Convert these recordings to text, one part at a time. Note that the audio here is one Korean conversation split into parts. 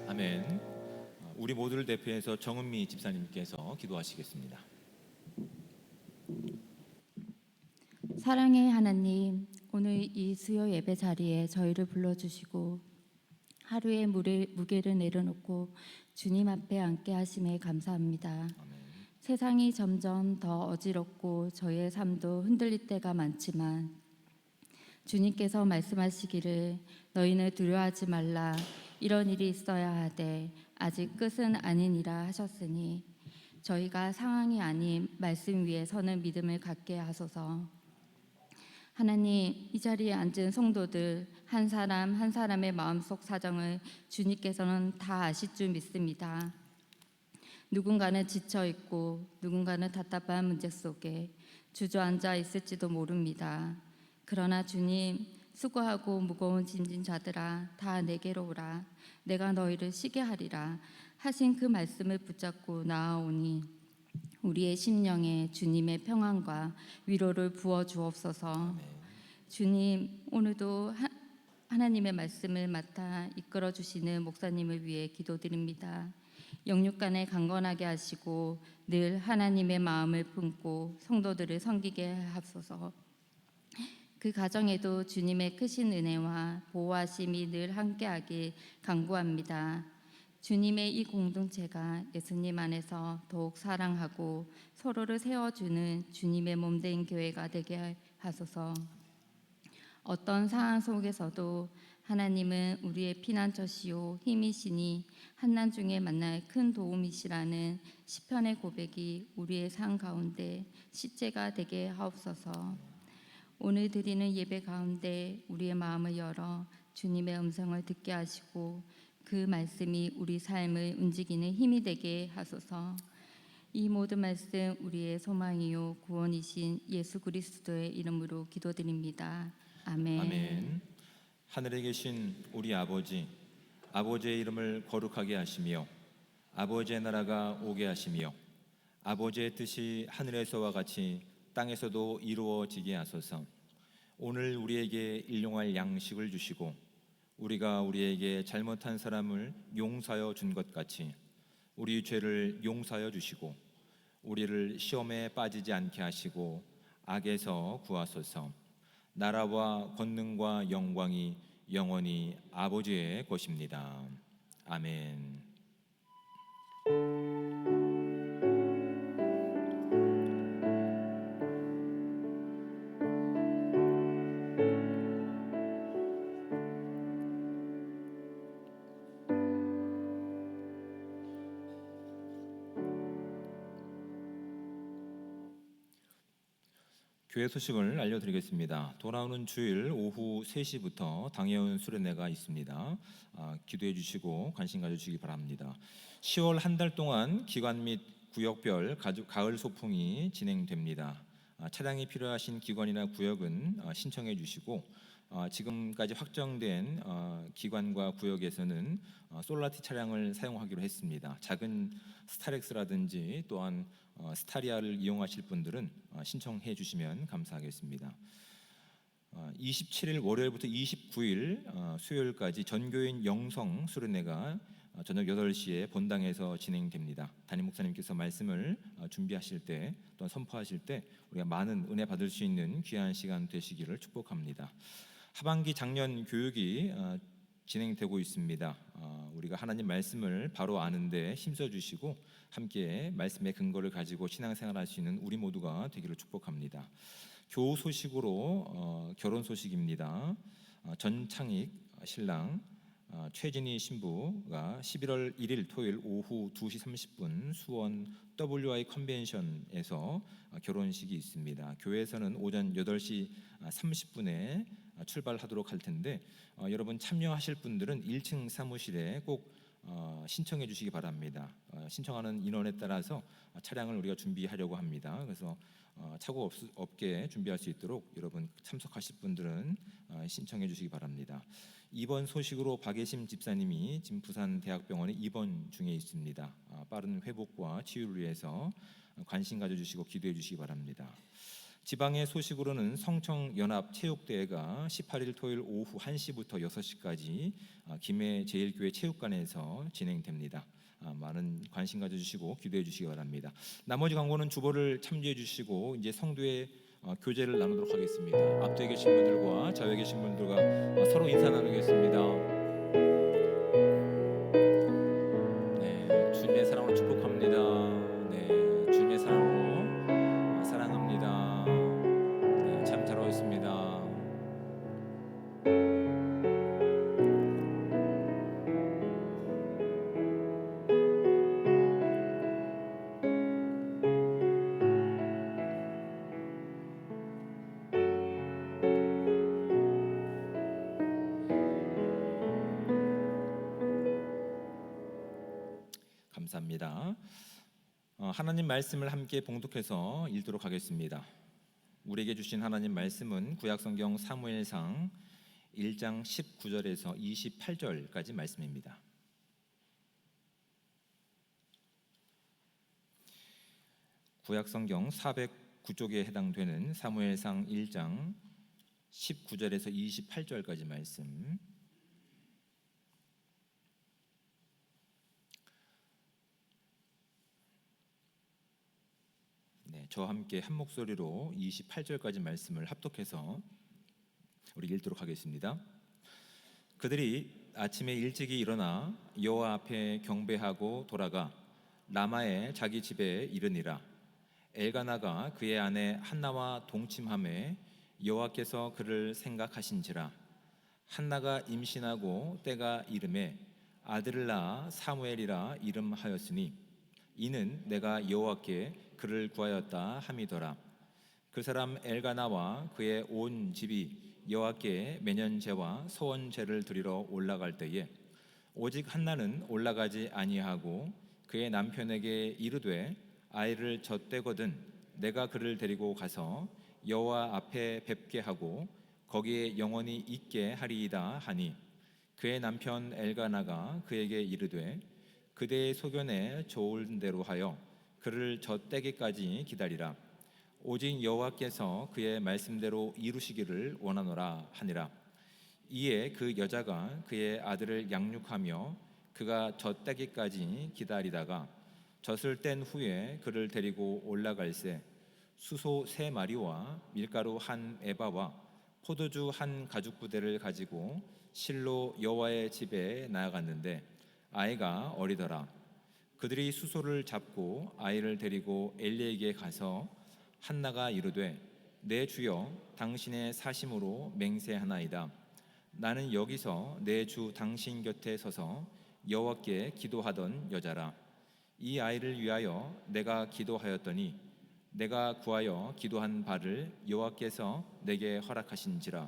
아멘. 우리 모두를 대표해서 정은미 집사님께서 기도하시겠습니다. 사랑의 하나님, 오늘 이 수요 예배 자리에 저희를 불러주시고 하루의 무게를 내려놓고 주님 앞에 앉게 하심에 감사합니다. 아멘. 세상이 점점 더 어지럽고 저희의 삶도 흔들릴 때가 많지만 주님께서 말씀하시기를 너희는 두려워하지 말라, 이런 일이 있어야 하되 아직 끝은 아니니라 하셨으니 저희가 상황이 아닌 말씀 위에 서는 믿음을 갖게 하소서. 하나님, 이 자리에 앉은 성도들 한 사람 한 사람의 마음속 사정을 주님께서는 다 아실 줄 믿습니다. 누군가는 지쳐 있고 누군가는 답답한 문제 속에 주저앉아 있을지도 모릅니다. 그러나 주님, 수고하고 무거운 짐진 자들아 다 내게로 오라, 내가 너희를 쉬게 하리라 하신 그 말씀을 붙잡고 나아오니 우리의 심령에 주님의 평안과 위로를 부어 주옵소서. 주님, 오늘도 하나님의 말씀을 맡아 이끌어 주시는 목사님을 위해 기도드립니다. 영육간에 강건하게 하시고 늘 하나님의 마음을 품고 성도들을 섬기게 하소서. 그 가정에도 주님의 크신 은혜와 보호하심이 늘 함께하길 간구합니다. 주님의 이 공동체가 예수님 안에서 더욱 사랑하고 서로를 세워주는 주님의 몸된 교회가 되게 하소서. 어떤 상황 속에서도 하나님은 우리의 피난처시요 힘이시니 한난 중에 만날 큰 도움이시라는 시편의 고백이 우리의 삶 가운데 실제가 되게 하옵소서. 오늘 드리는 예배 가운데 우리의 마음을 열어 주님의 음성을 듣게 하시고 그 말씀이 우리 삶을 움직이는 힘이 되게 하소서. 이 모든 말씀 우리의 소망이요 구원이신 예수 그리스도의 이름으로 기도드립니다. 아멘. 아멘. 하늘에 계신 우리 아버지, 아버지의 이름을 거룩하게 하시며 아버지의 나라가 오게 하시며 아버지의 뜻이 하늘에서와 같이 땅에서도 이루어지게 하소서. 오늘 우리에게 일용할 양식을 주시고 우리가 우리에게 잘못한 사람을 용서하여 준 것 같이 우리 죄를 용서하여 주시고 우리를 시험에 빠지지 않게 하시고 악에서 구하소서. 나라와 권능과 영광이 영원히 아버지의 것입니다. 아멘. 교회 소식을 알려드리겠습니다. 돌아오는 주일 오후 3시부터 당예원 수련회가 있습니다. 기도해 주시고 관심 가져주시기 바랍니다. 10월 한 달 동안 기관 및 구역별 가을 소풍이 진행됩니다. 차량이 필요하신 기관이나 구역은 신청해 주시고 지금까지 확정된 기관과 구역에서는 솔라티 차량을 사용하기로 했습니다. 작은 스타렉스라든지 또한 스타리아를 이용하실 분들은 신청해 주시면 감사하겠습니다. 27일 월요일부터 29일 수요일까지 전교인 영성 수련회가 저녁 8시에 본당에서 진행됩니다. 담임 목사님께서 말씀을 준비하실 때 또한 선포하실 때 우리가 많은 은혜 받을 수 있는 귀한 시간 되시기를 축복합니다. 하반기 작년 교육이 진행되고 있습니다. 우리가 하나님 말씀을 바로 아는데 힘써주시고 함께 말씀의 근거를 가지고 신앙생활할 수 있는 우리 모두가 되기를 축복합니다. 교우 소식으로 결혼 소식입니다. 전창익 신랑 최진희 신부가 11월 1일 토요일 오후 2시 30분 수원 WI 컨벤션에서 결혼식이 있습니다. 교회에서는 오전 8시 30분에 출발하도록 할 텐데 여러분 참여하실 분들은 1층 사무실에 꼭 신청해 주시기 바랍니다. 신청하는 인원에 따라서 차량을 우리가 준비하려고 합니다. 그래서 착오 없게 준비할 수 있도록 여러분 참석하실 분들은 신청해 주시기 바랍니다. 이번 소식으로 박예심 집사님이 지금 부산대학병원에 입원 중에 있습니다. 빠른 회복과 치유를 위해서 관심 가져주시고 기도해 주시기 바랍니다. 지방의 소식으로는 성청연합체육대회가 18일 토요일 오후 1시부터 6시까지 김해 제1교회 체육관에서 진행됩니다. 많은 관심 가져주시고 기도해 주시기 바랍니다. 나머지 광고는 주보를 참조해 주시고 이제 성도의 교제를 나누도록 하겠습니다. 앞뒤에 계신 분들과 좌우에 계신 분들과 서로 인사 나누겠습니다. 네, 주님의 사랑으로 축복합니다. 네, 주님의 사랑으로 사랑합니다. 네, 참 잘 오셨습니다. 감사합니다. 하나님 말씀을 함께 봉독해서 읽도록 하겠습니다. 우리에게 주신 하나님 말씀은 구약성경 사무엘상 1장 19절에서 28절까지 말씀입니다. 구약성경 409쪽에 해당되는 사무엘상 1장 19절에서 28절까지 말씀. 네, 저와 함께 한 목소리로 28절까지 말씀을 합독해서 우리 읽도록 하겠습니다. 그들이 아침에 일찍이 일어나 여호와 앞에 경배하고 돌아가 라마의 자기 집에 이르니라. 엘가나가 그의 아내 한나와 동침하매 여호와께서 그를 생각하신지라. 한나가 임신하고 때가 이름에 아들을 낳아 사무엘이라 이름하였으니 이는 내가 여호와께 그를 구하였다 함이더라. 그 사람 엘가나와 그의 온 집이 여호와께 매년제와 소원제를 드리러 올라갈 때에 오직 한나는 올라가지 아니하고 그의 남편에게 이르되 아이를 젖대거든 내가 그를 데리고 가서 여호와 앞에 뵙게 하고 거기에 영원히 있게 하리이다 하니 그의 남편 엘가나가 그에게 이르되 그대의 소견에 좋은 대로 하여 그를 젖대기까지 기다리라. 오직 여호와께서 그의 말씀대로 이루시기를 원하노라 하니라. 이에 그 여자가 그의 아들을 양육하며 그가 젖대기까지 기다리다가 젖을 뗀 후에 그를 데리고 올라갈새 수소 3마리와 밀가루 1에바와 포도주 1가죽부대를 가지고 실로 여호와의 집에 나아갔는데 아이가 어리더라. 그들이 수소를 잡고 아이를 데리고 엘리에게 가서 한나가 이르되 내 주여 당신의 사심으로 맹세하나이다. 나는 여기서 내 주 당신 곁에 서서 여호와께 기도하던 여자라. 이 아이를 위하여 내가 기도하였더니 내가 구하여 기도한 바를 여호와께서 내게 허락하신지라.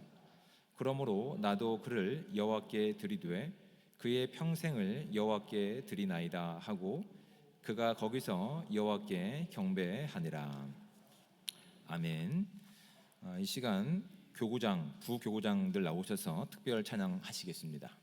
그러므로 나도 그를 여호와께 드리되 그의 평생을 여호와께 드리나이다 하고 그가 거기서 여호와께 경배하니라. 아멘. 이 시간 교구장, 부교구장들 나오셔서 특별 찬양하시겠습니다.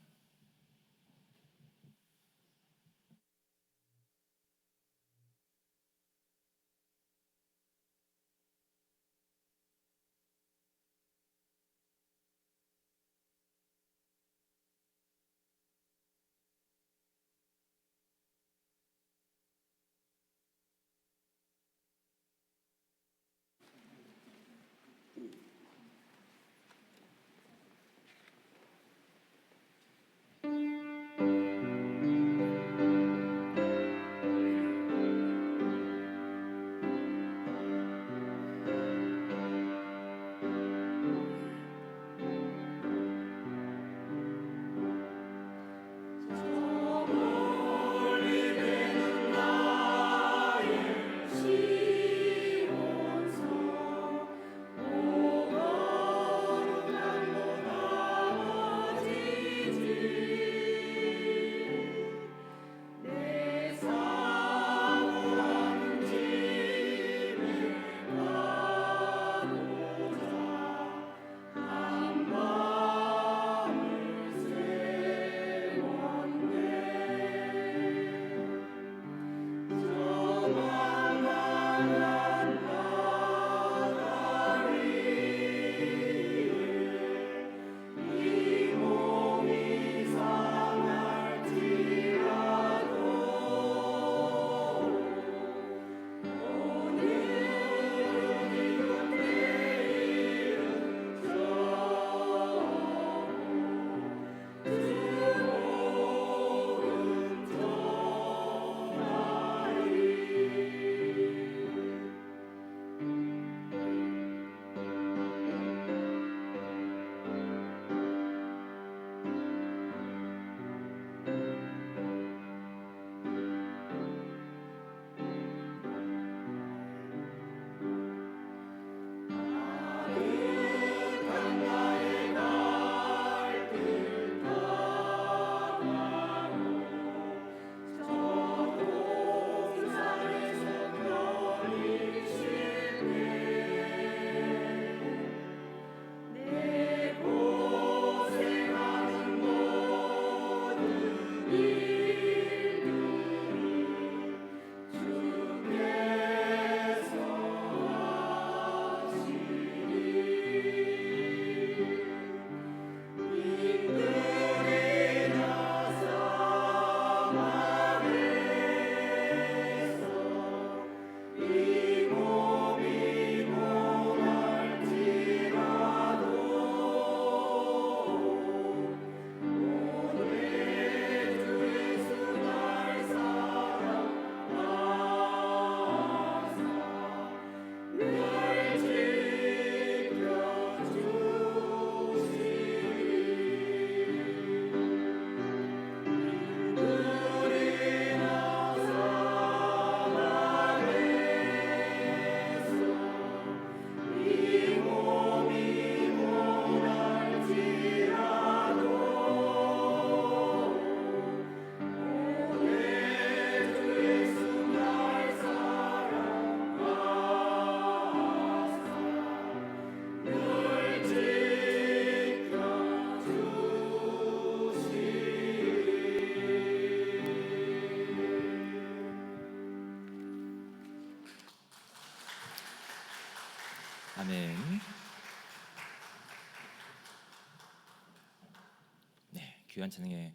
귀한 찬양에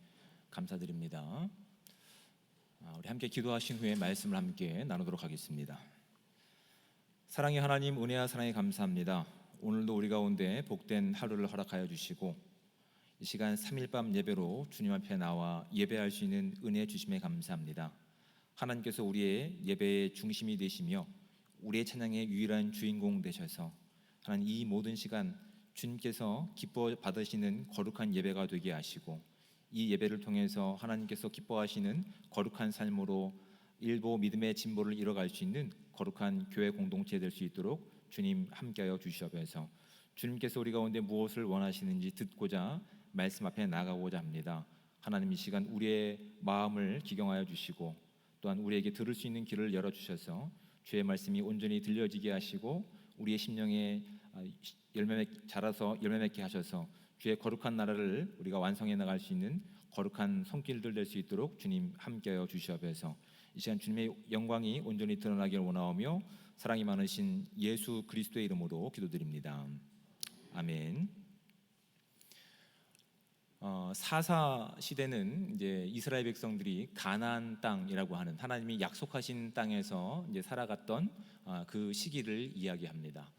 감사드립니다. 우리 함께 기도하신 후에 말씀을 함께 나누도록 하겠습니다. 사랑의 하나님, 은혜와 사랑에 감사합니다. 오늘도 우리 가운데 복된 하루를 허락하여 주시고 이 시간 3일밤 예배로 주님 앞에 나와 예배할 수 있는 은혜 주심에 감사합니다. 하나님께서 우리의 예배의 중심이 되시며 우리의 찬양의 유일한 주인공 되셔서 하나님 이 모든 시간 주님께서 기뻐 받으시는 거룩한 예배가 되게 하시고 이 예배를 통해서 하나님께서 기뻐하시는 거룩한 삶으로 일부 믿음의 진보를 이뤄갈 수 있는 거룩한 교회 공동체 될 수 있도록 주님 함께하여 주시옵소서. 주님께서 우리 가운데 무엇을 원하시는지 듣고자 말씀 앞에 나가고자 합니다. 하나님 이 시간 우리의 마음을 기경하여 주시고 또한 우리에게 들을 수 있는 길을 열어주셔서 주의 말씀이 온전히 들려지게 하시고 우리의 심령에 자라서 열매 맺게 하셔서 주의 거룩한 나라를 우리가 완성해 나갈 수 있는 거룩한 손길들 될 수 있도록 주님 함께하여 주시옵소서. 이 시간 주님의 영광이 온전히 드러나길 원하오며 사랑이 많으신 예수 그리스도의 이름으로 기도드립니다. 아멘. 사사 시대는 이제 이스라엘 백성들이 가나안 땅이라고 하는 하나님이 약속하신 땅에서 이제 살아갔던 그 시기를 이야기합니다.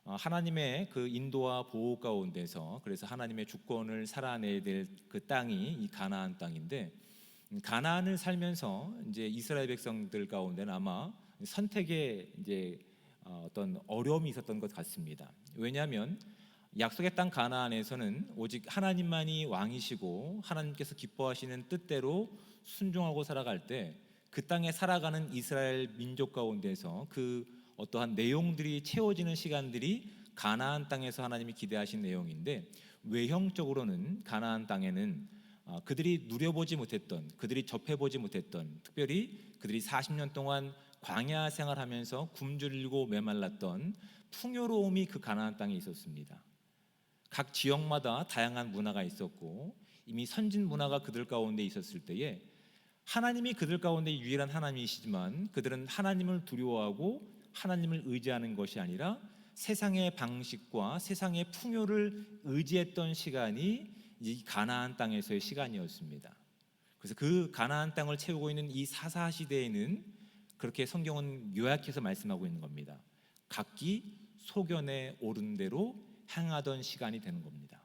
하나님의 그 인도와 보호 가운데서 그래서 하나님의 주권을 살아내야 될 그 땅이 이 가나안 땅인데 가나안을 살면서 이제 이스라엘 백성들 가운데는 아마 선택에 이제 어떤 어려움이 있었던 것 같습니다. 왜냐하면 약속의 땅 가나안에서는 오직 하나님만이 왕이시고 하나님께서 기뻐하시는 뜻대로 순종하고 살아갈 때 그 땅에 살아가는 이스라엘 민족 가운데서 그 어떠한 내용들이 채워지는 시간들이 가나안 땅에서 하나님이 기대하신 내용인데 외형적으로는 가나안 땅에는 그들이 누려보지 못했던, 그들이 접해보지 못했던, 특별히 그들이 40년 동안 광야 생활하면서 굶주리고 메말랐던 풍요로움이 그 가나안 땅에 있었습니다. 각 지역마다 다양한 문화가 있었고 이미 선진 문화가 그들 가운데 있었을 때에 하나님이 그들 가운데 유일한 하나님이시지만 그들은 하나님을 두려워하고 하나님을 의지하는 것이 아니라 세상의 방식과 세상의 풍요를 의지했던 시간이 이 가나안 땅에서의 시간이었습니다. 그래서 그 가나안 땅을 채우고 있는 이 사사 시대에는 그렇게 성경은 요약해서 말씀하고 있는 겁니다. 각기 소견에 오른 대로 행하던 시간이 되는 겁니다.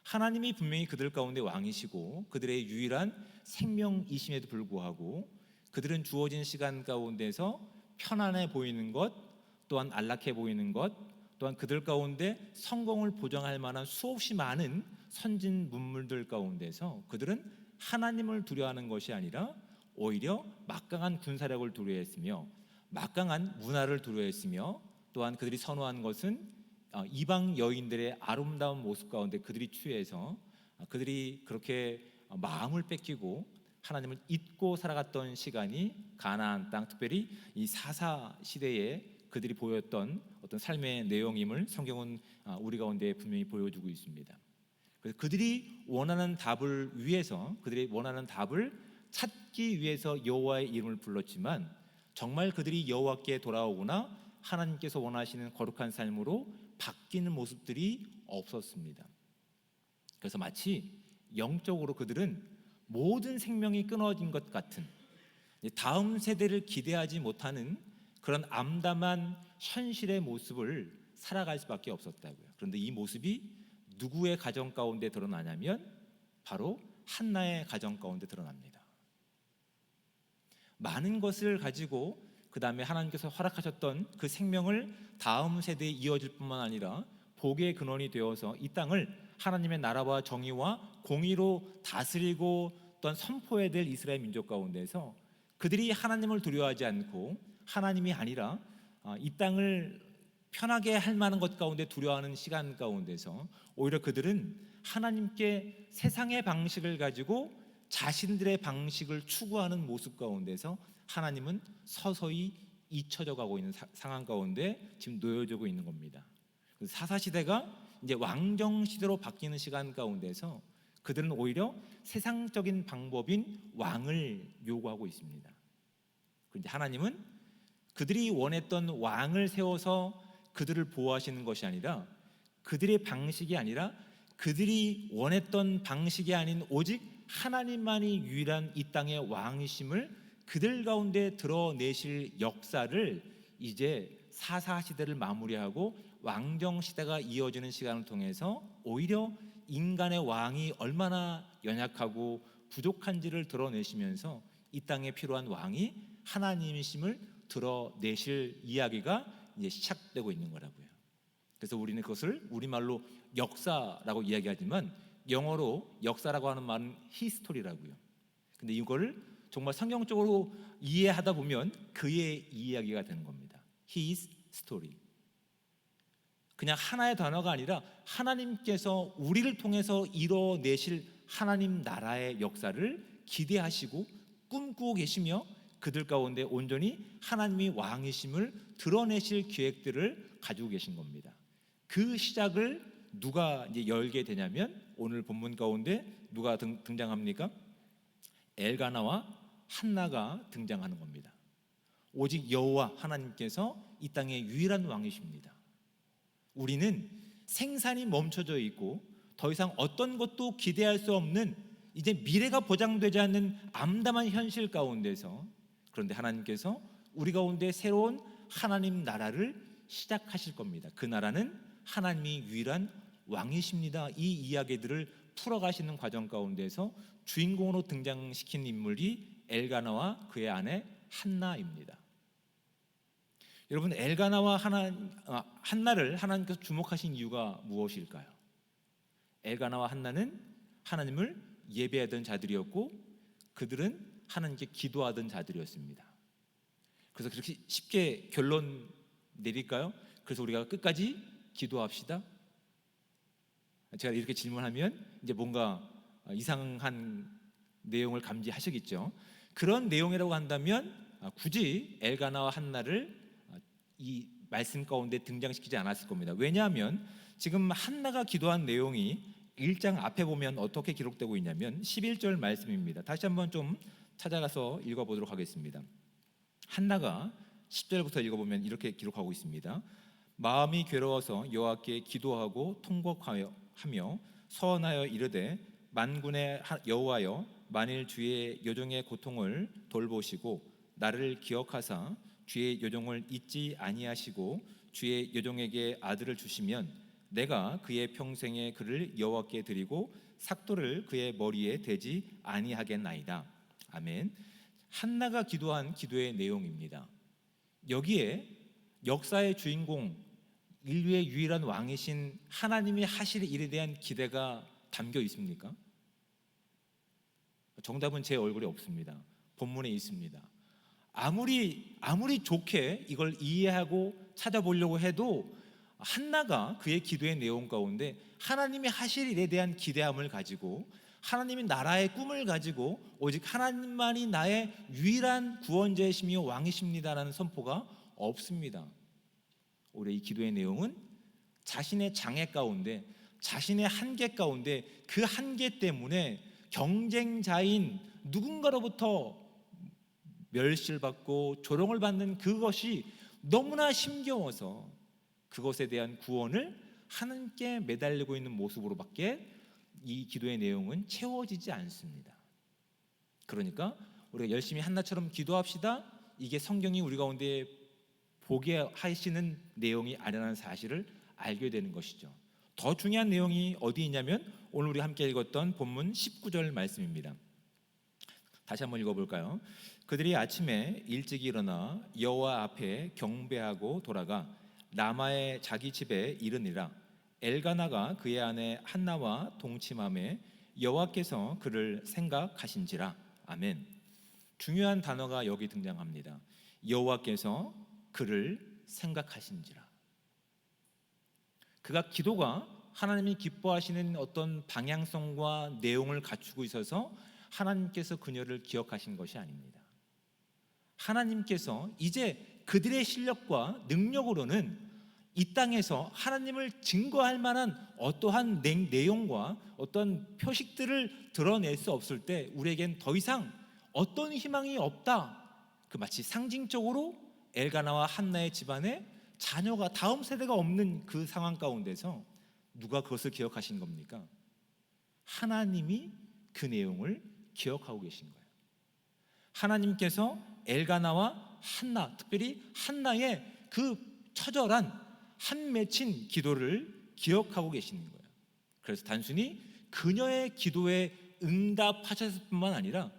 하나님이 분명히 그들 가운데 왕이시고 그들의 유일한 생명이심에도 불구하고 그들은 주어진 시간 가운데서 편안해 보이는 것 또한 안락해 보이는 것 또한 그들 가운데 성공을 보장할 만한 수없이 많은 선진 문물들 가운데서 그들은 하나님을 두려워하는 것이 아니라 오히려 막강한 군사력을 두려워했으며 막강한 문화를 두려워했으며 또한 그들이 선호한 것은 이방 여인들의 아름다운 모습 가운데 그들이 취해서 그들이 그렇게 마음을 뺏기고 하나님을 잊고 살아갔던 시간이 가나안 땅, 특별히 이 사사 시대에 그들이 보였던 어떤 삶의 내용임을 성경은 우리 가운데 분명히 보여주고 있습니다. 그래서 그들이 원하는 답을 위해서, 그들이 원하는 답을 찾기 위해서 여호와의 이름을 불렀지만 정말 그들이 여호와께 돌아오거나 하나님께서 원하시는 거룩한 삶으로 바뀌는 모습들이 없었습니다. 그래서 마치 영적으로 그들은 모든 생명이 끊어진 것 같은 다음 세대를 기대하지 못하는 그런 암담한 현실의 모습을 살아갈 수밖에 없었다고요. 그런데 이 모습이 누구의 가정 가운데 드러나냐면 바로 한나의 가정 가운데 드러납니다. 많은 것을 가지고 그 다음에 하나님께서 허락하셨던 그 생명을 다음 세대에 이어질 뿐만 아니라 복의 근원이 되어서 이 땅을 하나님의 나라와 정의와 공의로 다스리고 또한 선포해야 될 이스라엘 민족 가운데서 그들이 하나님을 두려워하지 않고 하나님이 아니라 이 땅을 편하게 할 만한 것 가운데 두려워하는 시간 가운데서 오히려 그들은 하나님께 세상의 방식을 가지고 자신들의 방식을 추구하는 모습 가운데서 하나님은 서서히 잊혀져 가고 있는 상황 가운데 지금 놓여지고 있는 겁니다. 사사시대가 이제 왕정시대로 바뀌는 시간 가운데서 그들은 오히려 세상적인 방법인 왕을 요구하고 있습니다. 그런데 하나님은 그들이 원했던 왕을 세워서 그들을 보호하시는 것이 아니라 그들의 방식이 아니라 그들이 원했던 방식이 아닌 오직 하나님만이 유일한 이 땅의 왕이심을 그들 가운데 드러내실 역사를 이제 사사 시대를 마무리하고 왕정 시대가 이어지는 시간을 통해서 오히려 인간의 왕이 얼마나 연약하고 부족한지를 드러내시면서 이 땅에 필요한 왕이 하나님이심을 드러내실 이야기가 이제 시작되고 있는 거라고요. 그래서 우리는 그것을 우리말로 역사라고 이야기하지만 영어로 역사라고 하는 말은 히스토리라고요. 근데 이거를 정말 성경적으로 이해하다 보면 그의 이야기가 되는 겁니다. His story. 그냥 하나의 단어가 아니라 하나님께서 우리를 통해서 이뤄내실 하나님 나라의 역사를 기대하시고 꿈꾸고 계시며 그들 가운데 온전히 하나님이 왕이심을 드러내실 계획들을 가지고 계신 겁니다. 그 시작을 누가 이제 열게 되냐면 오늘 본문 가운데 누가 등장합니까? 엘가나와 한나가 등장하는 겁니다. 오직 여호와 하나님께서 이 땅의 유일한 왕이십니다. 우리는 생산이 멈춰져 있고 더 이상 어떤 것도 기대할 수 없는 이제 미래가 보장되지 않는 암담한 현실 가운데서 그런데 하나님께서 우리 가운데 새로운 하나님 나라를 시작하실 겁니다. 그 나라는 하나님이 유일한 왕이십니다. 이 이야기들을 풀어가시는 과정 가운데서 주인공으로 등장시킨 인물이 엘가나와 그의 아내 한나입니다. 여러분, 엘가나와 한나를 하나님께서 주목하신 이유가 무엇일까요? 엘가나와 한나는 하나님을 예배하던 자들이었고 그들은 하나님께 기도하던 자들이었습니다. 그래서 그렇게 쉽게 결론 내릴까요? 그래서 우리가 끝까지 기도합시다. 제가 이렇게 질문하면 이제 뭔가 이상한 내용을 감지하시겠죠. 그런 내용이라고 한다면 굳이 엘가나와 한나를 이 말씀 가운데 등장시키지 않았을 겁니다. 왜냐하면 지금 한나가 기도한 내용이 1장 앞에 보면 어떻게 기록되고 있냐면 11절 말씀입니다. 다시 한번 좀 찾아가서 읽어보도록 하겠습니다. 한나가 10절부터 읽어보면 이렇게 기록하고 있습니다. 마음이 괴로워서 여호와께 기도하고 통곡하며 서원하여 이르되 만군의 여호와여 만일 주의 여종의 고통을 돌보시고 나를 기억하사 주의 여종을 잊지 아니하시고 주의 여종에게 아들을 주시면 내가 그의 평생에 그를 여호와께 드리고 삭도를 그의 머리에 대지 아니하겠나이다. 아멘. 한나가 기도한 기도의 내용입니다. 여기에 역사의 주인공 인류의 유일한 왕이신 하나님이 하실 일에 대한 기대가 담겨 있습니까? 정답은 제 얼굴에 없습니다. 본문에 있습니다. 아무리 좋게 이걸 이해하고 찾아보려고 해도 한나가 그의 기도의 내용 가운데 하나님이 하실 일에 대한 기대함을 가지고 하나님의 나라의 꿈을 가지고 오직 하나님만이 나의 유일한 구원자이시며 왕이십니다라는 선포가 없습니다. 오히려 이 기도의 내용은 자신의 장애 가운데 자신의 한계 가운데 그 한계 때문에 경쟁자인 누군가로부터 멸시받고 조롱을 받는 그것이 너무나 힘겨워서 그것에 대한 구원을 하나님께 매달리고 있는 모습으로밖에 이 기도의 내용은 채워지지 않습니다. 그러니까 우리가 열심히 한나처럼 기도합시다. 이게 성경이 우리 가운데 보게 하시는 내용이 아니라는 사실을 알게 되는 것이죠. 더 중요한 내용이 어디 있냐면 오늘 우리 함께 읽었던 본문 19절 말씀입니다. 다시 한번 읽어볼까요? 그들이 아침에 일찍 일어나 여호와 앞에 경배하고 돌아가 라마의 자기 집에 이르니라. 엘가나가 그의 아내 한나와 동침함에 여호와께서 그를 생각하신지라. 아멘. 중요한 단어가 여기 등장합니다. 여호와께서 그를 생각하신지라. 그가 기도가 하나님이 기뻐하시는 어떤 방향성과 내용을 갖추고 있어서 하나님께서 그녀를 기억하신 것이 아닙니다. 하나님께서 이제 그들의 실력과 능력으로는 이 땅에서 하나님을 증거할 만한 어떠한 내용과 어떤 표식들을 드러낼 수 없을 때 우리에겐 더 이상 어떤 희망이 없다. 그 마치 상징적으로 엘가나와 한나의 집안에 자녀가 다음 세대가 없는 그 상황 가운데서 누가 그것을 기억하신 겁니까? 하나님이 그 내용을 기억하고 계신 거예요. 하나님께서 엘가나와 한나, 특별히 한나의 그 처절한 한 맺힌 기도를 기억하고 계시는 거예요. 그래서 단순히 그녀의 기도에 응답하셨을 뿐만 아니라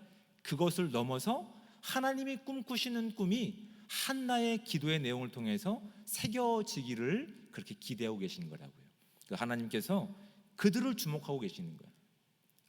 그것을 넘어서 하나님이 꿈꾸시는 꿈이 한나의 기도의 내용을 통해서 새겨지기를 그렇게 기대하고 계신 거라고요. 하나님께서 그들을 주목하고 계시는 거예요.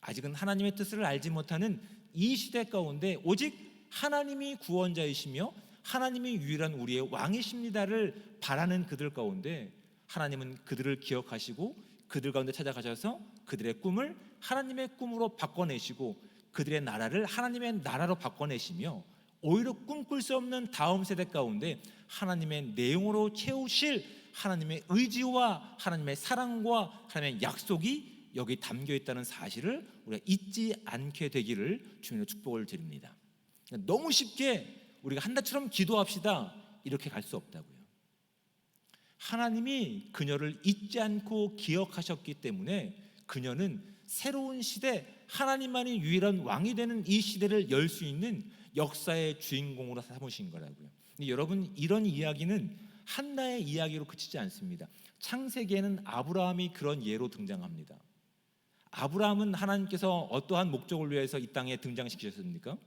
아직은 하나님의 뜻을 알지 못하는 이 시대 가운데 오직 하나님이 구원자이시며 하나님이 유일한 우리의 왕이십니다를 바라는 그들 가운데 하나님은 그들을 기억하시고 그들 가운데 찾아가셔서 그들의 꿈을 하나님의 꿈으로 바꿔내시고 그들의 나라를 하나님의 나라로 바꿔내시며 오히려 꿈꿀 수 없는 다음 세대 가운데 하나님의 내용으로 채우실 하나님의 의지와 하나님의 사랑과 하나님의 약속이 여기 담겨 있다는 사실을 우리가 잊지 않게 되기를 주님의 축복을 드립니다. 너무 쉽게 우리가 한나처럼 기도합시다 이렇게 갈 수 없다고요. 하나님이 그녀를 잊지 않고 기억하셨기 때문에 그녀는 새로운 시대, 하나님만이 유일한 왕이 되는 이 시대를 열 수 있는 역사의 주인공으로 삼으신 거라고요. 여러분, 이런 이야기는 한나의 이야기로 그치지 않습니다. 창세기에는 아브라함이 그런 예로 등장합니다. 아브라함은 하나님께서 어떠한 목적을 위해서 이 땅에 등장시키셨습니까?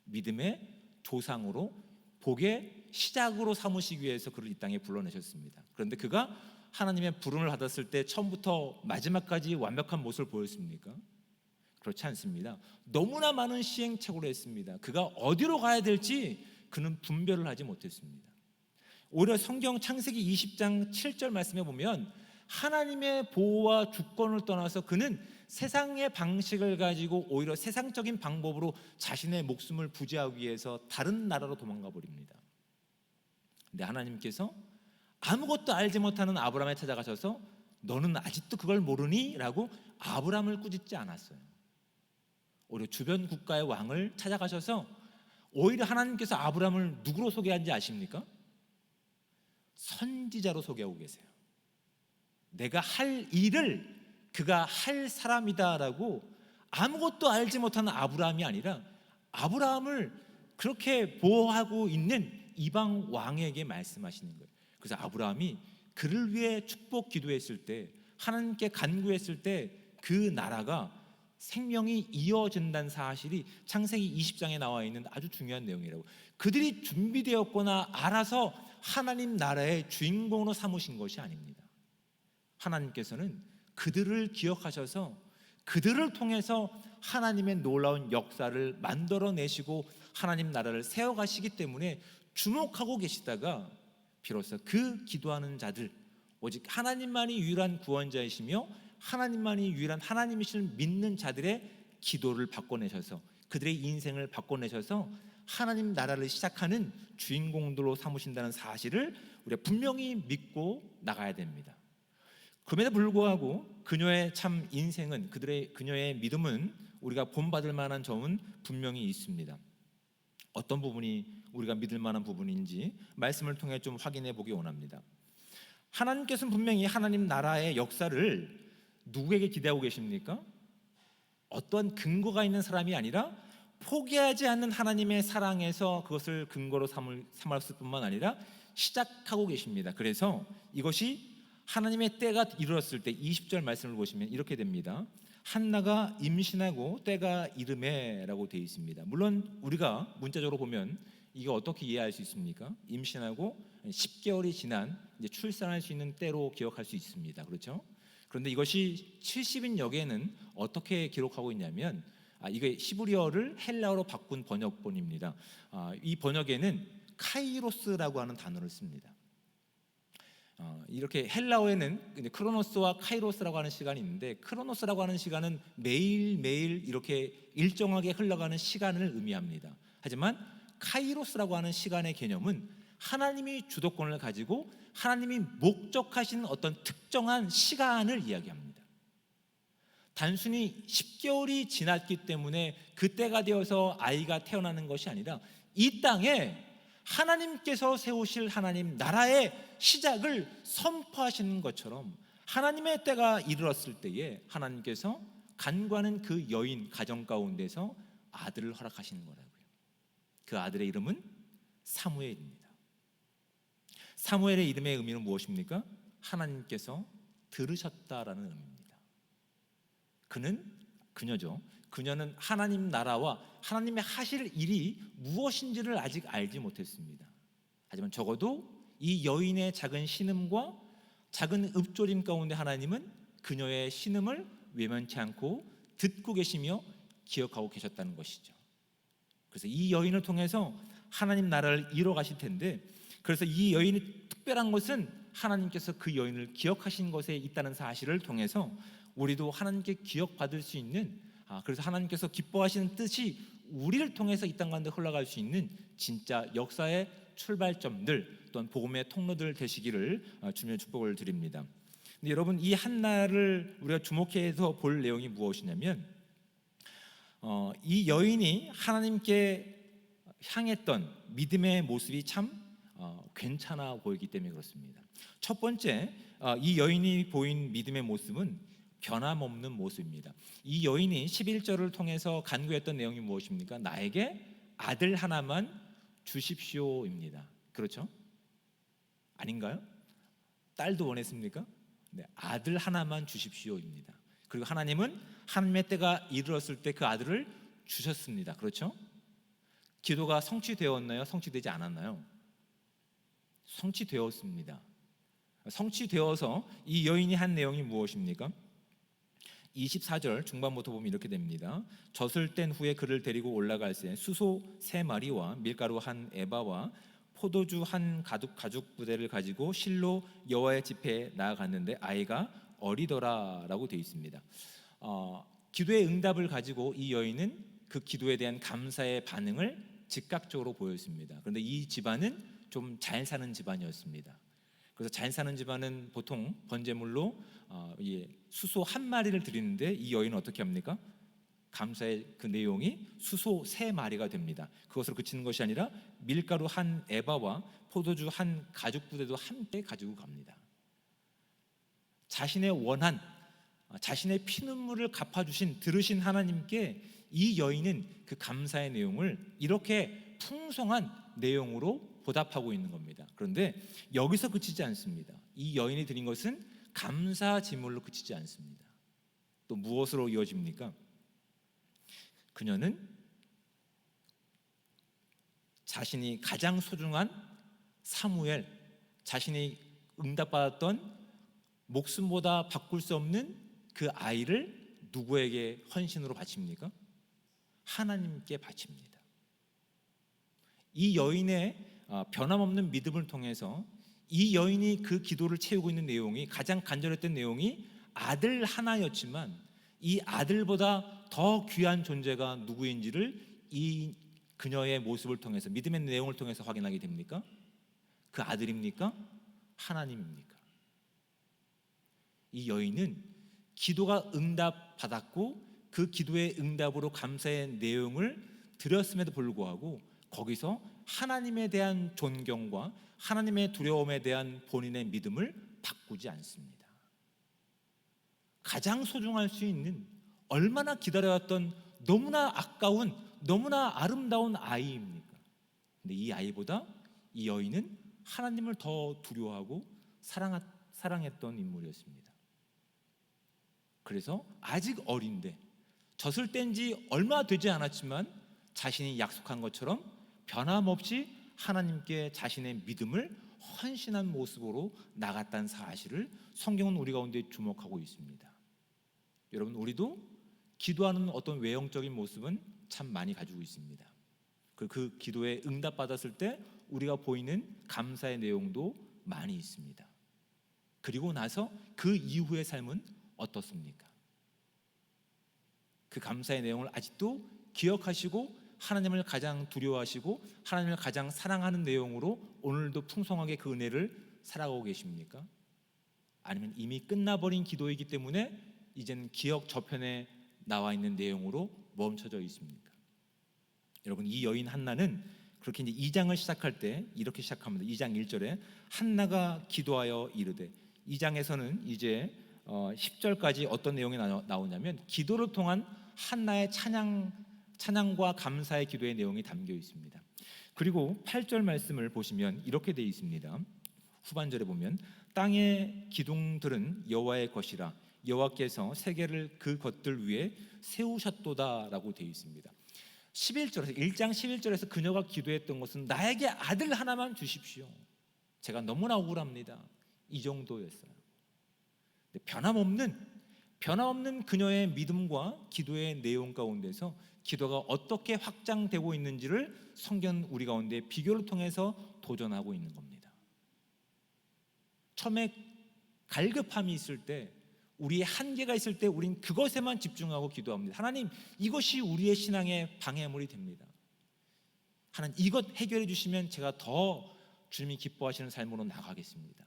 믿음의 조상으로 복의 시작으로 삼으시기 위해서 그를 이 땅에 불러내셨습니다. 그런데 그가 하나님의 부름을 받았을 때 처음부터 마지막까지 완벽한 모습을 보였습니까? 그렇지 않습니다. 너무나 많은 시행착오를 했습니다. 그가 어디로 가야 될지 그는 분별을 하지 못했습니다. 오히려 성경 창세기 20장 7절 말씀에 보면 하나님의 보호와 주권을 떠나서 그는 세상의 방식을 가지고 오히려 세상적인 방법으로 자신의 목숨을 부지하기 위해서 다른 나라로 도망가 버립니다. 근데 하나님께서 아무것도 알지 못하는 아브라함에 찾아가셔서 너는 아직도 그걸 모르니? 라고 아브라함을 꾸짖지 않았어요. 오히려 주변 국가의 왕을 찾아가셔서 오히려 하나님께서 아브라함을 누구로 소개한지 아십니까? 선지자로 소개하고 계세요. 내가 할 일을 그가 할 사람이다라고 아무것도 알지 못하는 아브라함이 아니라 아브라함을 그렇게 보호하고 있는 이방 왕에게 말씀하시는 거예요. 그래서 아브라함이 그를 위해 축복 기도했을 때 하나님께 간구했을 때 그 나라가 생명이 이어진다는 사실이 창세기 20장에 나와 있는 아주 중요한 내용이라고. 그들이 준비되었거나 알아서 하나님 나라의 주인공으로 삼으신 것이 아닙니다. 하나님께서는 그들을 기억하셔서 그들을 통해서 하나님의 놀라운 역사를 만들어내시고 하나님 나라를 세워가시기 때문에 주목하고 계시다가 비로소 그 기도하는 자들, 오직 하나님만이 유일한 구원자이시며 하나님만이 유일한 하나님이실 믿는 자들의 기도를 바꿔내셔서 그들의 인생을 바꿔내셔서 하나님 나라를 시작하는 주인공들로 삼으신다는 사실을 우리가 분명히 믿고 나가야 됩니다. 그럼에도 불구하고 그녀의 참 인생은 그녀의 믿음은 우리가 본받을 만한 점은 분명히 있습니다. 어떤 부분이 우리가 믿을 만한 부분인지 말씀을 통해 좀 확인해 보기 원합니다. 하나님께서는 분명히 하나님 나라의 역사를 누구에게 기대하고 계십니까? 어떤 근거가 있는 사람이 아니라 포기하지 않는 하나님의 사랑에서 그것을 근거로 삼았을 뿐만 아니라 시작하고 계십니다. 그래서 이것이 하나님의 때가 이르렀을 때 20절 말씀을 보시면 이렇게 됩니다. 한나가 임신하고 때가 이르매라고 되어 있습니다. 물론 우리가 문자적으로 보면 이거 어떻게 이해할 수 있습니까? 임신하고 10개월이 지난 이제 출산할 수 있는 때로 기억할 수 있습니다. 그렇죠? 그런데 이것이 70인역에는 어떻게 기록하고 있냐면 이게 히브리어를 헬라어로 바꾼 번역본입니다. 이 번역에는 카이로스라고 하는 단어를 씁니다. 이렇게 헬라어에는 크로노스와 카이로스라고 하는 시간이 있는데 크로노스라고 하는 시간은 매일매일 이렇게 일정하게 흘러가는 시간을 의미합니다. 하지만 카이로스라고 하는 시간의 개념은 하나님이 주도권을 가지고 하나님이 목적하신 어떤 특정한 시간을 이야기합니다. 단순히 10개월이 지났기 때문에 그때가 되어서 아이가 태어나는 것이 아니라 이 땅에 하나님께서 세우실 하나님 나라의 시작을 선포하시는 것처럼 하나님의 때가 이르렀을 때에 하나님께서 간구하는 그 여인 가정 가운데서 아들을 허락하시는 거라고요. 그 아들의 이름은 사무엘입니다. 사무엘의 이름의 의미는 무엇입니까? 하나님께서 들으셨다라는 의미입니다. 그녀죠. 그녀는 하나님 나라와 하나님의 하실 일이 무엇인지를 아직 알지 못했습니다. 하지만 적어도 이 여인의 작은 신음과 작은 읊조림 가운데 하나님은 그녀의 신음을 외면치 않고 듣고 계시며 기억하고 계셨다는 것이죠. 그래서 이 여인을 통해서 하나님 나라를 이뤄 가실 텐데, 그래서 이 여인이 특별한 것은 하나님께서 그 여인을 기억하신 것에 있다는 사실을 통해서 우리도 하나님께 기억받을 수 있는, 그래서 하나님께서 기뻐하시는 뜻이 우리를 통해서 이 땅 가운데 흘러갈 수 있는 진짜 역사의 출발점들 또는 복음의 통로들 되시기를 주님의 축복을 드립니다. 근데 여러분, 이 한나를 우리가 주목해서 볼 내용이 무엇이냐면, 이 여인이 하나님께 향했던 믿음의 모습이 참 괜찮아 보이기 때문에 그렇습니다. 첫 번째, 이 여인이 보인 믿음의 모습은 변함없는 모습입니다. 이 여인이 11절을 통해서 간구했던 내용이 무엇입니까? 나에게 아들 하나만 주십시오입니다. 그렇죠? 아닌가요? 딸도 원했습니까? 네, 아들 하나만 주십시오입니다. 그리고 하나님은 하나님의 때가 이르렀을 때 그 아들을 주셨습니다. 그렇죠? 기도가 성취되었나요? 성취되지 않았나요? 성취되었습니다. 성취되어서 이 여인이 한 내용이 무엇입니까? 24절 중반부터 보면 이렇게 됩니다. 젖을 뗀 후에 그를 데리고 올라갈새 수소 3마리와 밀가루 한 에바와 포도주 한 가죽 부대를 가지고 실로 여호와의 집회에 나아갔는데 아이가 어리더라라고 되어 있습니다. 기도의 응답을 가지고 이 여인은 그 기도에 대한 감사의 반응을 즉각적으로 보였습니다. 그런데 이 집안은 좀 잘 사는 집안이었습니다. 그래서 잘 사는 집안은 보통 번제물로 수소 1마리를 드리는데 이 여인은 어떻게 합니까? 감사의 그 내용이 수소 3마리가 됩니다. 그것으로 그치는 것이 아니라 밀가루 한 에바와 포도주 한 가죽 부대도 함께 가지고 갑니다. 자신의 원한, 자신의 피눈물을 갚아주신 들으신 하나님께 이 여인은 그 감사의 내용을 이렇게 풍성한 내용으로 보답하고 있는 겁니다. 그런데 여기서 그치지 않습니다. 이 여인이 드린 것은 감사 제물로 그치지 않습니다. 또 무엇으로 이어집니까? 그녀는 자신이 가장 소중한 사무엘, 자신이 응답받았던 목숨보다 바꿀 수 없는 그 아이를 누구에게 헌신으로 바칩니까? 하나님께 바칩니다. 이 여인의 변함없는 믿음을 통해서 이 여인이 그 기도를 채우고 있는 내용이, 가장 간절했던 내용이 아들 하나였지만 이 아들보다 더 귀한 존재가 누구인지를 이 그녀의 모습을 통해서, 믿음의 내용을 통해서 확인하게 됩니까? 그 아들입니까? 하나님입니까? 이 여인은 기도가 응답받았고 그 기도의 응답으로 감사의 내용을 드렸음에도 불구하고 거기서 하나님에 대한 존경과 하나님의 두려움에 대한 본인의 믿음을 바꾸지 않습니다. 가장 소중할 수 있는, 얼마나 기다려왔던 너무나 아까운, 너무나 아름다운 아이입니까? 근데 이 아이보다 이 여인은 하나님을 더 두려워하고 사랑했던 인물이었습니다. 그래서 아직 어린데, 젖을 뗀 지 얼마 되지 않았지만 자신이 약속한 것처럼 변함없이 하나님께 자신의 믿음을 헌신한 모습으로 나갔다는 사실을 성경은 우리 가운데 주목하고 있습니다. 여러분, 우리도 기도하는 어떤 외형적인 모습은 참 많이 가지고 있습니다. 그 기도에 응답받았을 때 우리가 보이는 감사의 내용도 많이 있습니다. 그리고 나서 그 이후의 삶은 어떻습니까? 그 감사의 내용을 아직도 기억하시고 하나님을 가장 두려워하시고 하나님을 가장 사랑하는 내용으로 오늘도 풍성하게 그 은혜를 살아가고 계십니까? 아니면 이미 끝나버린 기도이기 때문에 이제는 기억 저편에 나와 있는 내용으로 멈춰져 있습니까? 여러분, 이 여인 한나는 그렇게 이제 2장을 시작할 때 이렇게 시작합니다. 2장 1절에 한나가 기도하여 이르되, 2장에서는 이제 10절까지 어떤 내용이 나오냐면 기도를 통한 한나의 찬양과 감사의 기도의 내용이 담겨 있습니다. 그리고 8절 말씀을 보시면 이렇게 되어 있습니다. 후반절에 보면 땅의 기둥들은 여호와의 것이라 여호와께서 세계를 그 것들 위에 세우셨도다라고 되어 있습니다. 11절에서 1장 11절에서 그녀가 기도했던 것은 나에게 아들 하나만 주십시오. 제가 너무나 억울합니다. 이 정도였어요. 변함없는 그녀의 믿음과 기도의 내용 가운데서 기도가 어떻게 확장되고 있는지를 성경 우리 가운데 비교를 통해서 도전하고 있는 겁니다. 처음에 갈급함이 있을 때, 우리의 한계가 있을 때 우린 그것에만 집중하고 기도합니다. 하나님, 이것이 우리의 신앙의 방해물이 됩니다. 하나님, 이것 해결해 주시면 제가 더 주님이 기뻐하시는 삶으로 나가겠습니다.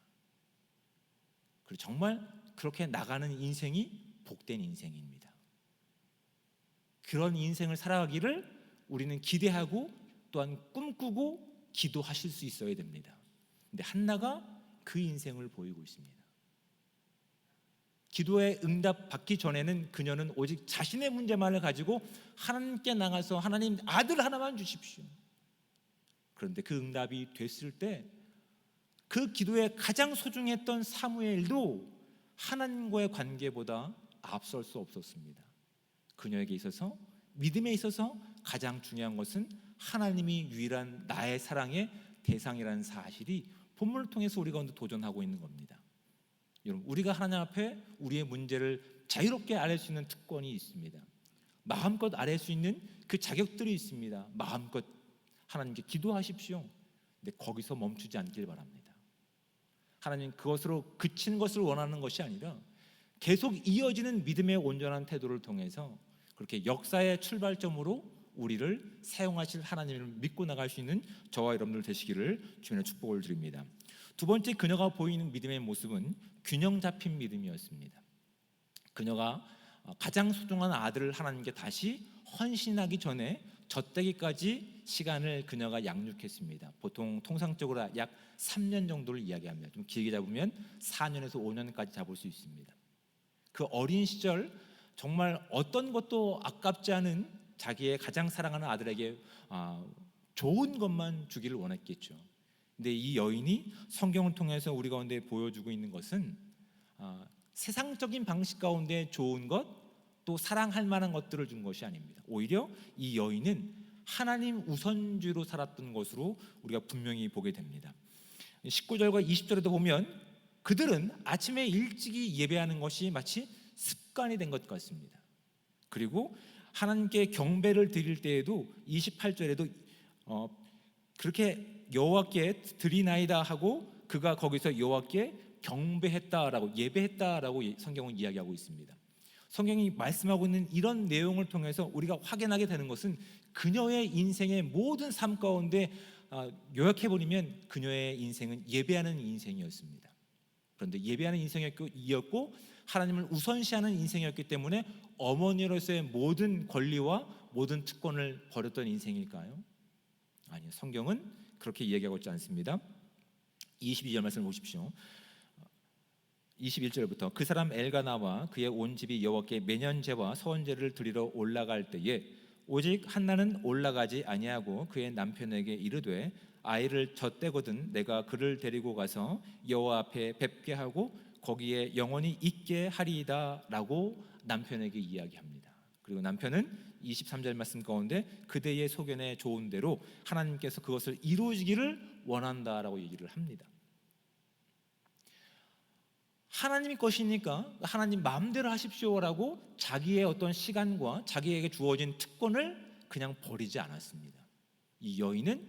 그리고 정말 그렇게 나가는 인생이 복된 인생입니다. 그런 인생을 살아가기를 우리는 기대하고 또한 꿈꾸고 기도하실 수 있어야 됩니다. 근데 한나가 그 인생을 보이고 있습니다. 기도의 응답 받기 전에는 그녀는 오직 자신의 문제만을 가지고 하나님께 나가서 하나님, 아들 하나만 주십시오. 그런데 그 응답이 됐을 때 그 기도에 가장 소중했던 사무엘도 하나님과의 관계보다 앞설 수 없었습니다. 그녀에게 있어서, 믿음에 있어서 가장 중요한 것은 하나님이 유일한 나의 사랑의 대상이라는 사실이 본문을 통해서 우리 가운데 도전하고 있는 겁니다. 여러분, 우리가 하나님 앞에 우리의 문제를 자유롭게 아뢰 수 있는 특권이 있습니다. 마음껏 아뢰 수 있는 그 자격들이 있습니다. 마음껏 하나님께 기도하십시오. 근데 거기서 멈추지 않길 바랍니다. 하나님, 그것으로 그친 것을 원하는 것이 아니라 계속 이어지는 믿음의 온전한 태도를 통해서 그렇게 역사의 출발점으로 우리를 사용하실 하나님을 믿고 나갈 수 있는 저와 여러분들 되시기를 주님의 축복을 드립니다. 두 번째, 그녀가 보이는 믿음의 모습은 균형 잡힌 믿음이었습니다. 그녀가 가장 소중한 아들을 하나님께 다시 헌신하기 전에 젖대기까지 시간을 그녀가 양육했습니다. 보통 통상적으로 약 3년 정도를 이야기합니다. 좀 길게 잡으면 4년에서 5년까지 잡을 수 있습니다. 그 어린 시절 정말 어떤 것도 아깝지 않은 자기의 가장 사랑하는 아들에게 좋은 것만 주기를 원했겠죠. 근데 이 여인이 성경을 통해서 우리 가운데 보여주고 있는 것은 세상적인 방식 가운데 좋은 것, 또 사랑할 만한 것들을 준 것이 아닙니다. 오히려 이 여인은 하나님 우선주의로 살았던 것으로 우리가 분명히 보게 됩니다. 19절과 20절에도 보면 그들은 아침에 일찍이 예배하는 것이 마치 습관이 된 것 같습니다. 그리고 하나님께 경배를 드릴 때에도 28절에도 그렇게 여호와께 드리나이다 하고 그가 거기서 여호와께 경배했다라고, 예배했다라고 성경은 이야기하고 있습니다. 성경이 말씀하고 있는 이런 내용을 통해서 우리가 확인하게 되는 것은 그녀의 인생의 모든 삶 가운데 요약해버리면 그녀의 인생은 예배하는 인생이었습니다. 그런데 예배하는 인생이었고 하나님을 우선시하는 인생이었기 때문에 어머니로서의 모든 권리와 모든 특권을 버렸던 인생일까요? 아니요, 성경은 그렇게 이야기하고 있지 않습니다. 22절 말씀을 보십시오. 21절부터 그 사람 엘가나와 그의 온 집이 여호와께 매년제와 서원제를 드리러 올라갈 때에 오직 한나는 올라가지 아니하고 그의 남편에게 이르되 아이를 젖대거든 내가 그를 데리고 가서 여호와 앞에 뵙게 하고 거기에 영원히 있게 하리이다 라고 남편에게 이야기합니다. 그리고 남편은 23절 말씀 가운데 그대의 소견에 좋은 대로 하나님께서 그것을 이루어지기를 원한다라고 얘기를 합니다. 하나님의 것이니까 하나님 마음대로 하십시오라고 자기의 어떤 시간과 자기에게 주어진 특권을 그냥 버리지 않았습니다. 이 여인은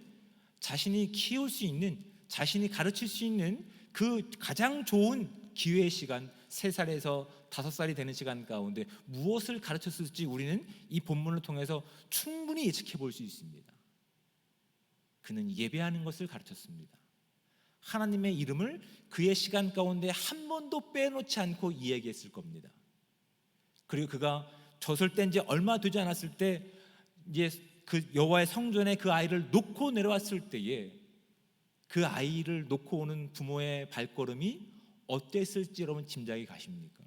자신이 키울 수 있는, 자신이 가르칠 수 있는 그 가장 좋은 기회의 시간, 3살에서 5살이 되는 시간 가운데 무엇을 가르쳤을지 우리는 이 본문을 통해서 충분히 예측해 볼 수 있습니다. 그는 예배하는 것을 가르쳤습니다. 하나님의 이름을 그의 시간 가운데 한 번도 빼놓지 않고 이야기했을 겁니다. 그리고 그가 젖을 뗀 지 얼마 되지 않았을 때 이제 그 여호와의 성전에 그 아이를 놓고 내려왔을 때에 그 아이를 놓고 오는 부모의 발걸음이 어땠을지 여러분 짐작이 가십니까?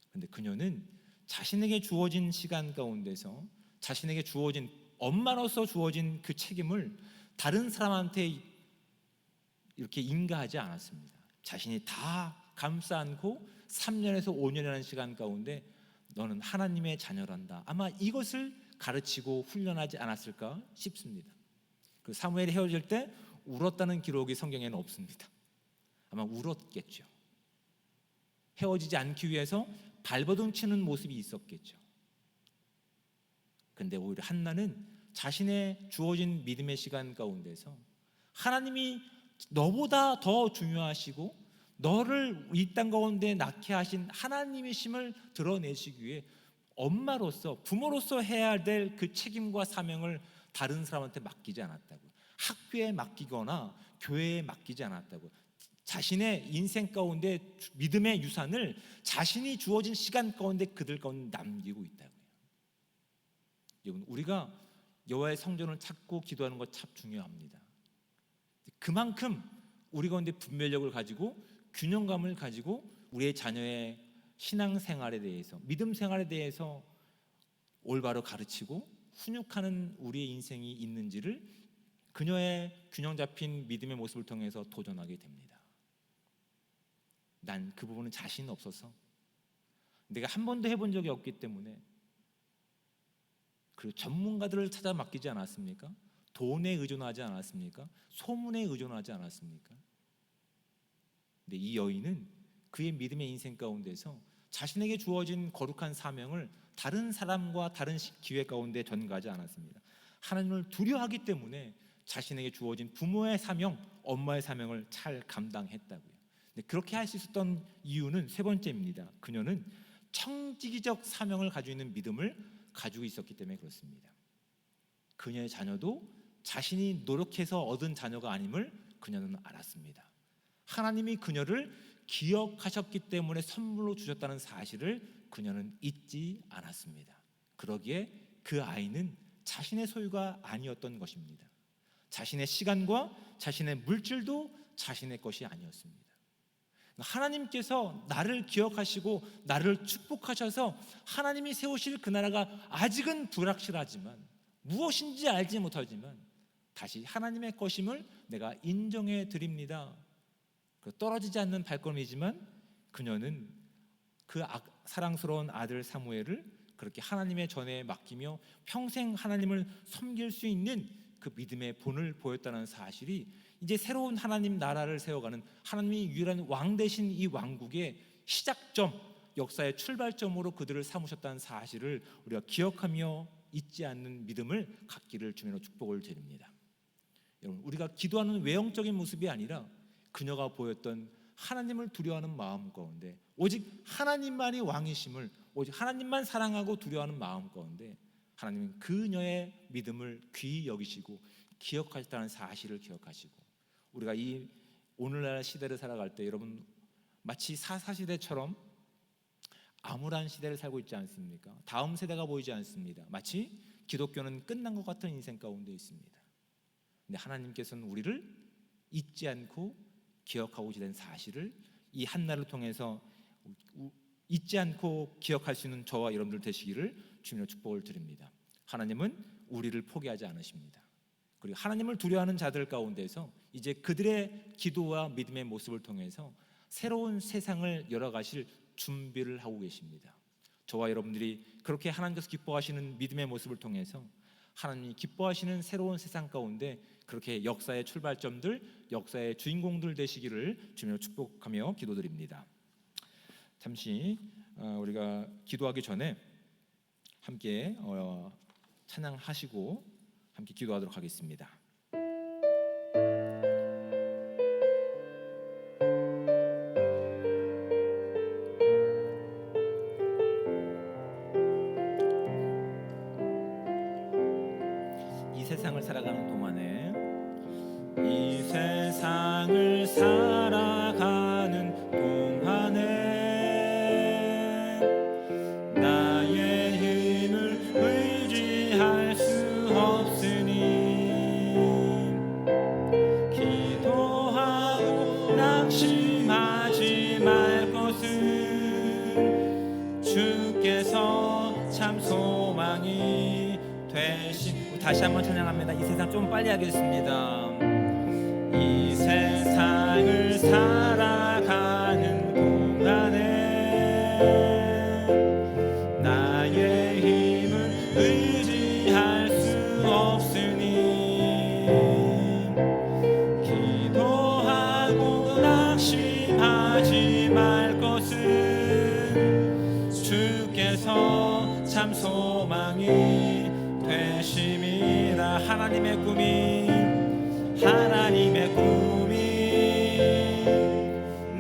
그런데 그녀는 자신에게 주어진 시간 가운데서 자신에게 주어진 엄마로서 주어진 그 책임을 다른 사람한테 이렇게 인가하지 않았습니다. 자신이 다 감싸 안고 3년에서 5년이라는 시간 가운데 너는 하나님의 자녀란다, 아마 이것을 가르치고 훈련하지 않았을까 싶습니다. 그 사무엘이 헤어질 때 울었다는 기록이 성경에는 없습니다. 아마 울었겠죠. 헤어지지 않기 위해서 발버둥 치는 모습이 있었겠죠. 근데 오히려 한나는 자신의 주어진 믿음의 시간 가운데서 하나님이 너보다 더 중요하시고 너를 이 땅 가운데 낳게 하신 하나님이심을 드러내시기 위해 엄마로서, 부모로서 해야 될 그 책임과 사명을 다른 사람한테 맡기지 않았다고, 학교에 맡기거나 교회에 맡기지 않았다고, 자신의 인생 가운데 믿음의 유산을 자신이 주어진 시간 가운데 그들 가운데 남기고 있다고요. 여러분, 우리가 여호와의 성전을 찾고 기도하는 것 참 중요합니다. 그만큼 우리 가운데 분별력을 가지고 균형감을 가지고 우리의 자녀의 신앙생활에 대해서, 믿음 생활에 대해서 올바로 가르치고 훈육하는 우리의 인생이 있는지를 그녀의 균형 잡힌 믿음의 모습을 통해서 도전하게 됩니다. 난 그 부분은 자신 없어서, 내가 한 번도 해본 적이 없기 때문에, 그리고 전문가들을 찾아 맡기지 않았습니까? 돈에 의존하지 않았습니까? 소문에 의존하지 않았습니까? 근데 이 여인은 그의 믿음의 인생 가운데서 자신에게 주어진 거룩한 사명을 다른 사람과 다른 기회 가운데 전가하지 않았습니다. 하나님을 두려워하기 때문에 자신에게 주어진 부모의 사명, 엄마의 사명을 잘 감당했다고요. 근데 그렇게 할 수 있었던 이유는 세 번째입니다. 그녀는 청지기적 사명을 가지고 있는 믿음을 가지고 있었기 때문에 그렇습니다. 그녀의 자녀도 자신이 노력해서 얻은 자녀가 아님을 그녀는 알았습니다. 하나님이 그녀를 기억하셨기 때문에 선물로 주셨다는 사실을 그녀는 잊지 않았습니다. 그러기에 그 아이는 자신의 소유가 아니었던 것입니다. 자신의 시간과 자신의 물질도 자신의 것이 아니었습니다. 하나님께서 나를 기억하시고 나를 축복하셔서 하나님이 세우실 그 나라가 아직은 불확실하지만, 무엇인지 알지 못하지만 다시 하나님의 것임을 내가 인정해 드립니다. 떨어지지 않는 발걸음이지만 그녀는 그 사랑스러운 아들 사무엘을 그렇게 하나님의 전에 맡기며 평생 하나님을 섬길 수 있는 그 믿음의 본을 보였다는 사실이 이제 새로운 하나님 나라를 세워가는 하나님이 유일한 왕 되신 이 왕국의 시작점, 역사의 출발점으로 그들을 삼으셨다는 사실을 우리가 기억하며 잊지 않는 믿음을 갖기를 주님으로 축복을 드립니다. 여러분, 우리가 기도하는 외형적인 모습이 아니라 그녀가 보였던 하나님을 두려워하는 마음 가운데, 오직 하나님만이 왕이심을, 오직 하나님만 사랑하고 두려워하는 마음 가운데 하나님은 그녀의 믿음을 귀히 여기시고 기억하셨다는 사실을 기억하시고, 우리가 이 오늘날 시대를 살아갈 때 여러분 마치 사사시대처럼 암울한 시대를 살고 있지 않습니까? 다음 세대가 보이지 않습니다. 마치 기독교는 끝난 것 같은 인생 가운데 있습니다. 근데 하나님께서는 우리를 잊지 않고 기억하고 지낸 사실을 이 한나를 통해서 잊지 않고 기억할 수 있는 저와 여러분들 되시기를 주님의 축복을 드립니다. 하나님은 우리를 포기하지 않으십니다. 그리고 하나님을 두려워하는 자들 가운데서 이제 그들의 기도와 믿음의 모습을 통해서 새로운 세상을 열어가실 준비를 하고 계십니다. 저와 여러분들이 그렇게 하나님께서 기뻐하시는 믿음의 모습을 통해서 하나님이 기뻐하시는 새로운 세상 가운데 그렇게 역사의 출발점들, 역사의 주인공들 되시기를 주님으로 축복하며 기도드립니다. 잠시 우리가 기도하기 전에 함께 찬양하시고 함께 기도하도록 하겠습니다. 이 세상을 살아가는 동안에, 이 세상을 살아가는 동안에 나의 힘을 의지할 수 없으니 기도하고 낙심 되시. 다시 한번 찬양합니다. 이 세상 좀 빨리 하겠습니다. 이 세상을 살아가는 동안에 나의 힘을 의지할 수 없으니 기도하고 낙심하지 말 것은 주께서 참 소망이 되심이라. 하나님의 꿈이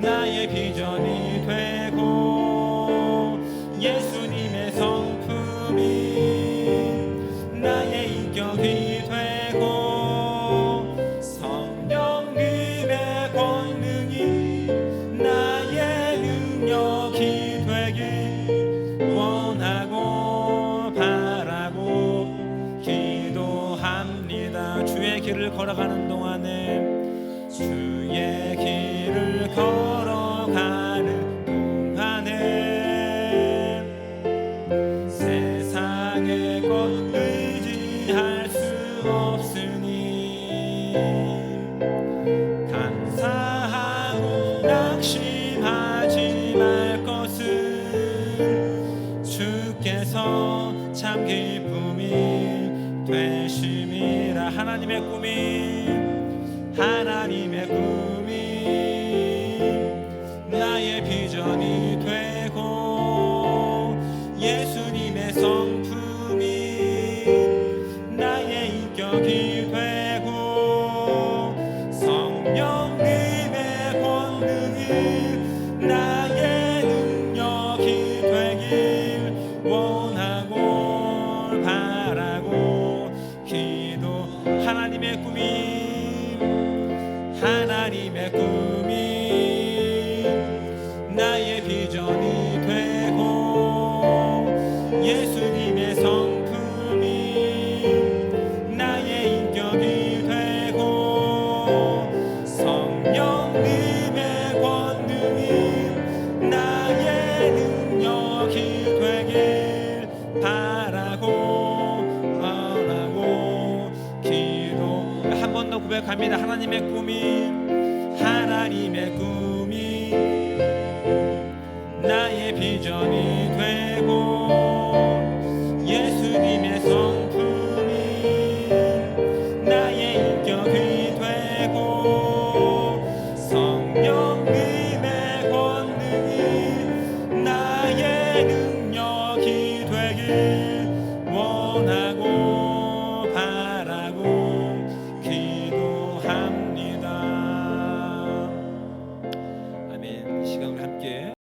나의 비전이 되고 예수님의 성품이 나의 인격이 되고 성령님의 권능이 나의 능력이 되길 원하고 바라고 기도합니다. 주의 길을 걸어가는 동안에 주의 길을 걸어가는 동안에 세상의 것 의지할 수 없으니 간사하고 낙심하지 말 것은 주께서 참 기쁨이 되심이라. 하나님의 꿈이 나의 비전이 되고 예수님의 성품이 나의 인격이 되고 성령님의 권능이 나의 능력이 되길 원하고 바라고 기도. 하나님의 꿈이 나의 비전이 되고 예수님의 성품이 나의 인격이 되고 성령님의 권능이 나의 능력이 되길 바라고 기도. 한 번 더 고백합니다. 하나님의 꿈이 나의 비전이